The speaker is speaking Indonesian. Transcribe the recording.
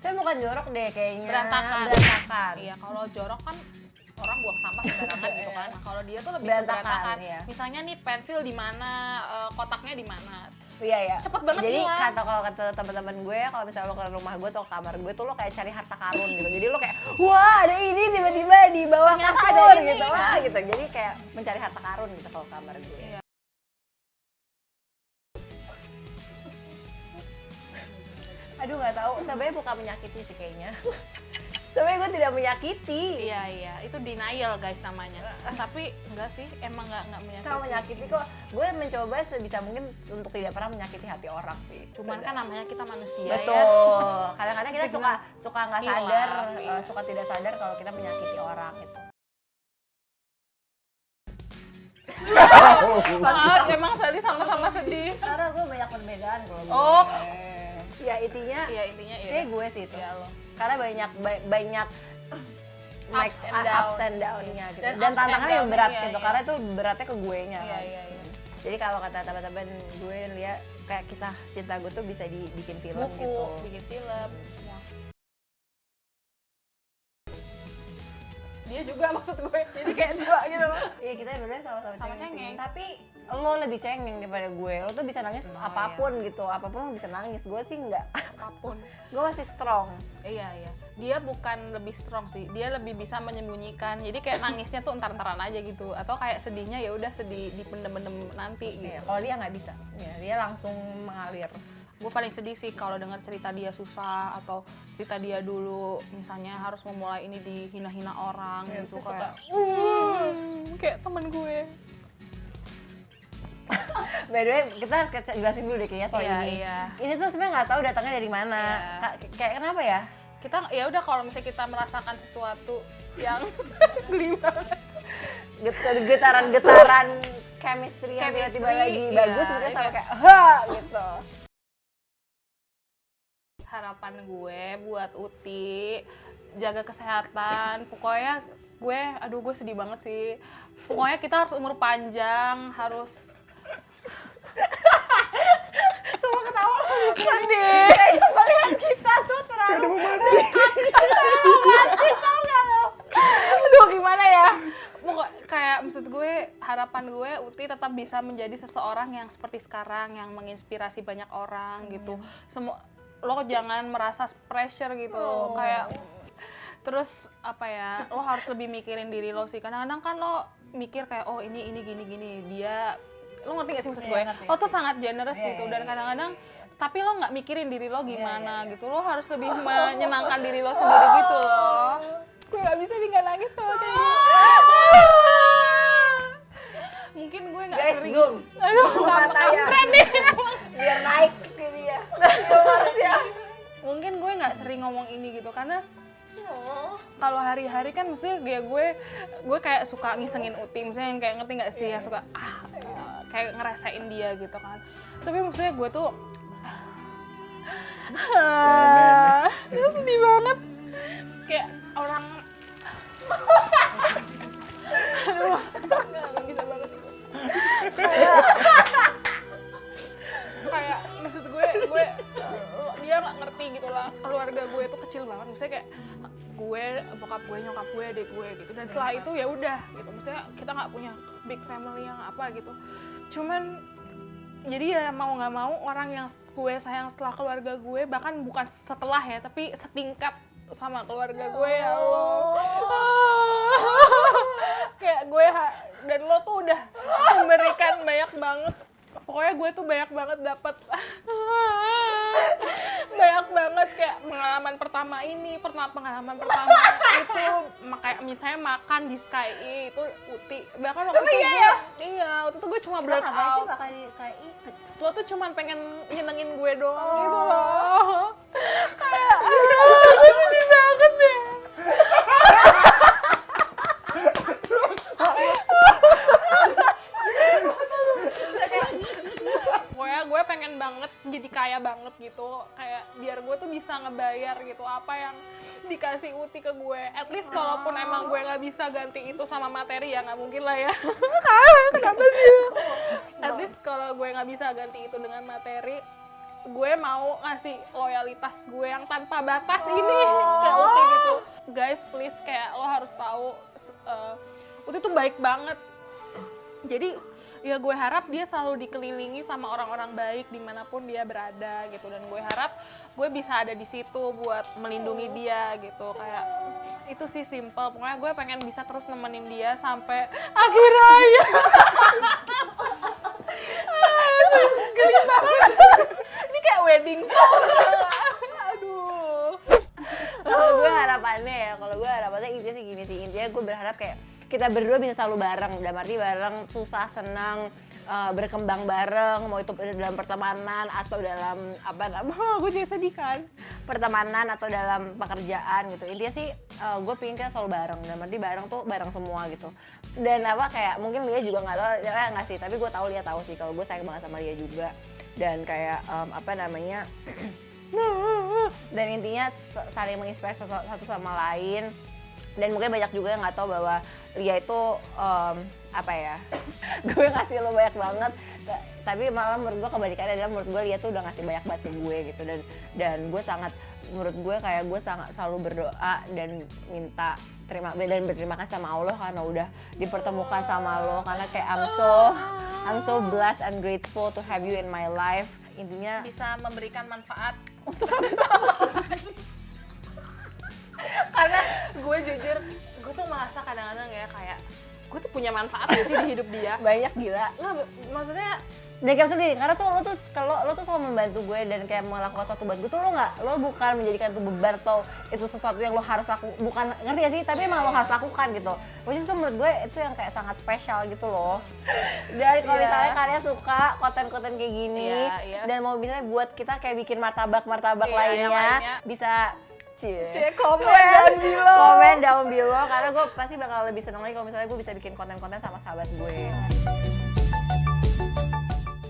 Saya bukan jorok deh kayaknya. Berantakan. Iya, kalau jorok kan orang buang sampah sembarangan gitu kan. Nah, kalau dia tuh lebih ke berantakan. Iya. Misalnya nih pensil di mana, kotaknya di mana. Iya ya. Cepet banget Jadi hilang. kalau kata teman-teman gue, kalau misalnya lo ke rumah gue atau ke kamar gue tuh lo kayak cari harta karun gitu. Jadi lo kayak, wah ada ini tiba-tiba di bawah Ternyata kasur ada ini. gitu, wah gitu. Jadi kayak mencari harta karun gitu kalau kamar gue. Iya. Aduh nggak tahu, sebenarnya bukan menyakiti sih kayaknya. Sebenarnya gue tidak menyakiti. Iya, itu denial guys namanya. Tapi enggak sih, emang enggak menyakiti. Kalau menyakiti kok, gue mencoba sebisa mungkin untuk tidak pernah menyakiti hati orang sih. Cuman kan namanya kita manusia betul. ya. Kadang-kadang kita suka nggak sadar, suka tidak sadar kalau kita menyakiti orang gitu. Emang sedih sama-sama sedih. Karena gue banyak perbedaan kalau gue. Oh. Ya intinya Iya. gue sih itu. Ya lo. Karena banyak Ups and down-nya gitu. Dan Dan ups and tantangannya down-nya, berat iya, gitu. iya. Karena itu beratnya ke gue nya kan. Iya. Jadi kalau kata teman-teman gue dan dia kayak kisah cinta gue tuh bisa dibikin film Buku, gitu. bikin film. Semua. Dia juga maksud gue, jadi kayak dua gitu loh. Iya kita berdua sama-sama Sama cengeng. cengeng. Tapi lo lebih cengeng daripada gue. Lo tuh bisa nangis apapun gitu. Apapun lo bisa nangis. Gue sih enggak. Apapun. Gue masih strong. Iya. Dia bukan lebih strong sih, dia lebih bisa menyembunyikan. Jadi kayak nangisnya tuh entar-entaran aja gitu. Atau kayak sedihnya ya udah sedih dipendem-pendem nanti gitu. Iya, kalau dia nggak bisa. Ya, dia langsung mengalir. Gue paling sedih sih kalau dengar cerita dia susah atau cerita dia dulu misalnya harus memulai ini dihina-hina orang Ya, gitu suka. kayak temen gue. By the way, kita harus jelasin dulu deh kayaknya soal Iya, ini. iya. Ini tuh sebenarnya nggak tahu datangnya dari mana. Iya. Kayak kenapa ya? Kita ya udah kalau misalnya kita merasakan sesuatu yang geli banget. Getaran chemistry yang Chemistry, tiba-tiba lagi iya, bagus, udah iya. sampai kayak ha gitu. Harapan gue buat Uti jaga kesehatan. Pokoknya gue sedih banget sih. Pokoknya kita harus umur panjang, harus Semua ketawa sedih. kayaknya melihat kita tuh terlalu mati tau nggak lo? Aduh gimana ya? Kayak maksud gue, harapan gue Uti tetap bisa menjadi seseorang yang seperti sekarang, yang menginspirasi banyak orang gitu. Lo jangan merasa pressure gitu loh, kayak terus apa ya, lo harus lebih mikirin diri lo sih. Kadang-kadang kan lo mikir kayak oh ini gini dia, lo ngerti gak sih maksud gue? Lo tuh sangat generous gitu dan kadang-kadang tapi lo nggak mikirin diri lo gimana gitu. Lo harus lebih menyenangkan diri lo sendiri gitu loh. Gue nggak bisa nggak nangis sama kayak gini. Mungkin gue nggak sering. Zoom. Aduh, matanya. keren nih. Biar naik ke dia. Viewersnya. Mungkin gue nggak sering ngomong ini gitu karena kalau hari-hari kan mesti ya gue kayak suka ngisengin Uti, misalnya yang kayak ngerti nggak sih yang suka kayak ngerasain dia gitu kan. Tapi maksudnya gue tuh itu sedih banget kayak orang aduh nggak bisa banget itu kayak maksud gue dia nggak ngerti gitu lah, keluarga gue itu kecil banget, maksudnya kayak gue, bokap gue, nyokap gue, adik gue gitu, dan setelah itu ya udah gitu, maksudnya kita nggak punya big family yang apa gitu, cuman jadi ya mau nggak mau orang yang gue sayang setelah keluarga gue, bahkan bukan setelah ya, tapi setingkat sama keluarga gue ya Allah. Kayak gue dan lo tuh udah memberikan banyak banget. Pokoknya gue tuh banyak banget dapat banyak banget kayak pengalaman pertama ini, pengalaman pertama itu kayak misalnya makan di Sky E itu Uti. Bahkan waktu itu waktu itu gue cuma black Ngapain sih out. bakal di KI? Lo tuh cuma pengen nyenengin gue doang gitu loh. Kayak gue sedih banget deh. Pokoknya gue pengen banget jadi kaya banget gitu, kayak biar gue tuh bisa ngebayar gitu apa yang dikasih Uti ke gue. At least kalaupun emang gue nggak bisa ganti itu sama materi ya nggak mungkin lah ya. Kenapa sih? At least kalau gue nggak bisa ganti itu dengan materi, gue mau ngasih loyalitas gue yang tanpa batas ini ke Uti gitu. Guys, please, kayak lo harus tahu Uti tuh baik banget. Jadi ya gue harap dia selalu dikelilingi sama orang-orang baik dimanapun dia berada gitu, dan gue harap gue bisa ada di situ buat melindungi dia gitu. Kayak itu sih simple, pokoknya gue pengen bisa terus nemenin dia sampai akhir hayat. Geli banget. Ini kayak wedding vow. Aduh. Kalau gue harapannya intinya sih gini sih, intinya gue berharap kayak kita berdua bisa selalu bareng, dalam arti bareng susah senang, berkembang bareng, mau itu dalam pertemanan atau dalam gue jadi sedih kan, pertemanan atau dalam pekerjaan gitu. Intinya sih gue pengen kita selalu bareng, dalam arti bareng tuh bareng semua gitu. Dan kayak mungkin Lia juga nggak tahu, nggak sih, tapi gue tahu Lia tahu sih kalau gue sayang banget sama Lia juga. Dan kayak dan intinya saling menginspirasi satu sama lain. Dan mungkin banyak juga yang nggak tahu bahwa Lia itu gue ngasih lo banyak banget, tapi malah menurut gue kebalikannya adalah menurut gue Lia tuh udah ngasih banyak banget ke gue gitu. Dan gue sangat, menurut gue kayak gue sangat selalu berdoa dan minta berterima kasih sama Allah karena udah dipertemukan sama lo, karena kayak I'm so blessed and grateful to have you in my life. Intinya Bisa memberikan manfaat untuk sama karena gue jujur, gue tuh merasa kadang-kadang ya kayak gue tuh punya manfaat gak sih di hidup dia. banyak gila. Nggak, maksudnya Dan kayak sendiri, karena tuh lo tuh selalu membantu gue dan kayak melakukan sesuatu buat gue tuh lo bukan menjadikan itu beban atau itu sesuatu yang lo harus lakukan, bukan, ngerti gak sih? Tapi emang lo harus lakukan gitu. Which itu menurut gue itu yang kayak sangat spesial gitu loh. Dan kalau misalnya kalian suka konten-konten kayak gini dan mau bisa buat kita kayak bikin martabak-martabak lainnya, bisa komen down below karena gue pasti bakal lebih seneng lagi kalau misalnya gue bisa bikin konten-konten sama sahabat gue.